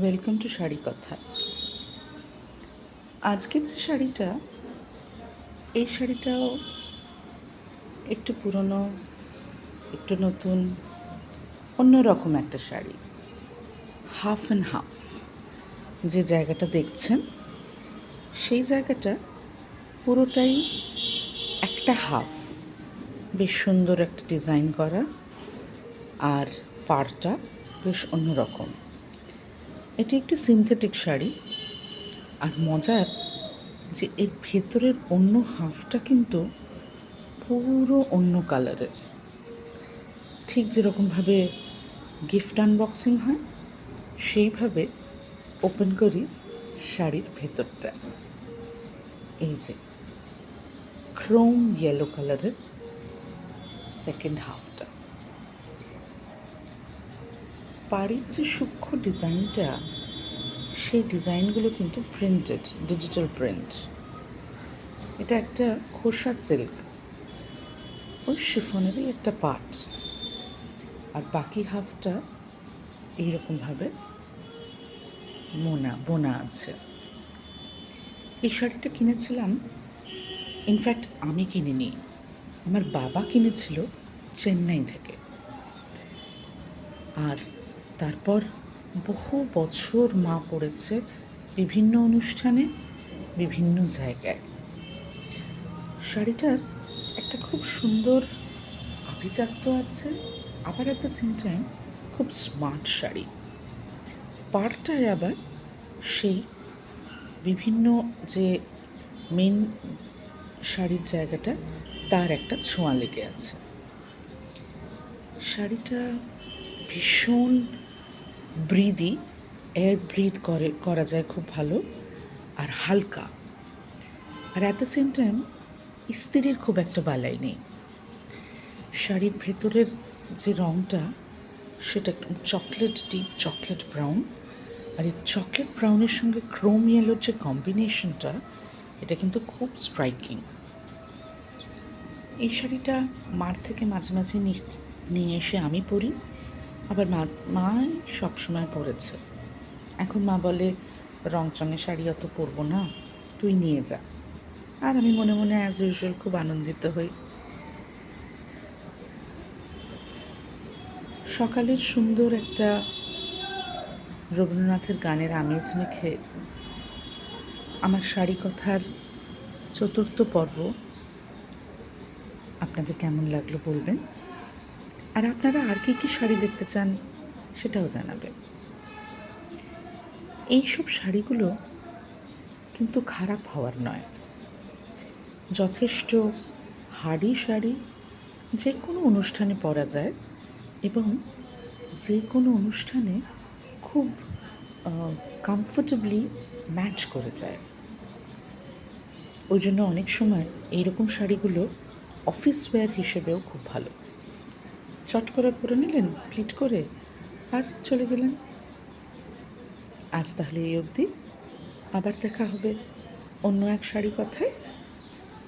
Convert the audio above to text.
Welcome to sari কথা। আজকের যে শাড়িটা, এই শাড়িটাও একটু পুরনো, একটু নতুন, অন্যরকম একটা শাড়ি। হাফ অ্যান্ড হাফ যে জায়গাটা দেখছেন, সেই জায়গাটা পুরোটাই একটা হাফ। বেশ সুন্দর একটা ডিজাইন করা, আর পাড়টা বেশ অন্যরকম। এটি একটি সিনথেটিক শাড়ি, আর মজার যে এর ভেতরের অন্য হাফটা কিন্তু পুরো অন্য কালারের। ঠিক যেরকমভাবে গিফট আনবক্সিং হয়, সেইভাবে ওপেন করি শাড়ির ভেতরটা। এই যে ক্রোম ইয়েলো কালারের সেকেন্ড হাফটা, পাড়ির যে সূক্ষ্ম ডিজাইনটা, সেই ডিজাইনগুলো কিন্তু প্রিন্টেড, ডিজিটাল প্রিন্ট। এটা একটা খোসা সিল্ক, ওই শিফনেরই একটা পার্ট, আর বাকি হাফটা এইরকমভাবে বোনা আছে। এই শাড়িটা কিনেছিলাম, ইনফ্যাক্ট আমি কিনিনি, আমার বাবা কিনেছিল চেন্নাই থেকে। আর তারপর বহু বছর মা পড়েছে বিভিন্ন অনুষ্ঠানে, বিভিন্ন জায়গায়। শাড়িটার একটা খুব সুন্দর আভিজাত্য আছে, আবার অ্যাট দ্য সেম টাইম খুব স্মার্ট শাড়ি। পাড়টায় আবার সেই বিভিন্ন যে মেন শাড়ির জায়গাটা, তার একটা ছোঁয়া লেগে আছে। শাড়িটা ভীষণ ব্রিদি, এয়ার ব্রিথ করা যায় খুব ভালো, আর হালকা, আর অ্যাট দ্য সেম টাইম ইস্ত্রির খুব একটা বালাই নেই। শাড়ির ভেতরের যে রঙটা, সেটা চকলেট, ডিপ চকলেট ব্রাউন, আর এই চকলেট ব্রাউনের সঙ্গে ক্রোম ইয়েলোর যে কম্বিনেশনটা, এটা কিন্তু খুব স্ট্রাইকিং। এই শাড়িটা মার থেকে মাঝে মাঝে নিয়ে এসে আমি পরি, আবার মা সবসময় পরেছে। এখন মা বলে, রংচঙে শাড়ি অত পরবো না, তুই নিয়ে যা। আর আমি মনে মনে অ্যাজ ইউজুয়াল খুব আনন্দিত হই। সকালের সুন্দর একটা রবীন্দ্রনাথের গানের আমেজ মেখে আমার শাড়ি কথার 4th পর্ব আপনাদের কেমন লাগলো বলবেন, আর আপনারা আর কী কী শাড়ি দেখতে চান সেটাও জানাবেন। এইসব শাড়িগুলো কিন্তু খারাপ হওয়ার নয়, যথেষ্ট হার্ডি শাড়ি, যে কোনো অনুষ্ঠানে পরা যায় এবং যে কোনো অনুষ্ঠানে খুব কমফোর্টেবলি ম্যাচ করে যায়। ওই জন্য অনেক সময় এইরকম শাড়িগুলো অফিস ওয়্যার হিসেবেও খুব ভালো। চট করে পরে নিলেন প্লিট করে, আর চলে গেলেন। আজ তাহলে এই অবধি, আবার দেখা হবে অন্য এক শাড়ি কথায়।